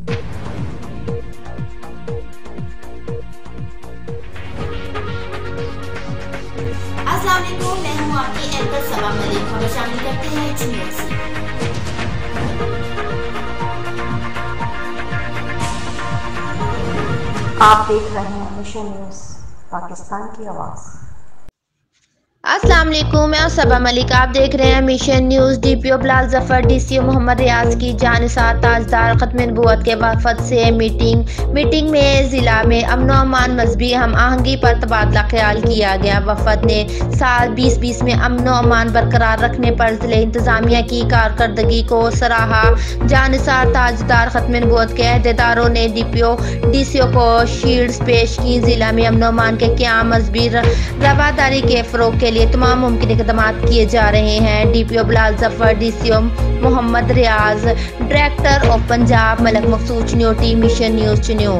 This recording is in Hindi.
अस्सलाम वालेकुम, मैं हूँ आपकी एंकर सबा मलिक। खबर शामिल करते हैं न्यूज़ से। आप देख रहे हैं मिशन न्यूज़, पाकिस्तान की आवाज़। अस्सलाम वालेकुम, मैं सबा मलिक। आप देख रहे हैं mission news. DPO Bilal Zafar DCO Mohammad Riaz की जानिसात ताजदार खत्म नबूवत के वफद से मीटिंग में ज़िला में अमन अमान मजहबी हम आहंगी पर तबादला ख्याल किया गया। वफद ने साल 2020 में अमन अमान बरकरार रखने पर ज़िले इंतज़ामिया की कारकर्दगी को सराहा। जानिसात ताजदार खत्म नबूवत के अहदेदारों ने डीसीओ को शील्ड्स पेश की। ज़िला में अमन अमान के क़याम मजहबी रवादारी के फ़रोग़ के लिए तमाम मुमकिन इक़दाम किए जा रहे हैं। DPO Bilal Zafar DCO Mohammad Riaz, director of Punjab Malik Makhsoos Chinioti, mission news चुन्यो।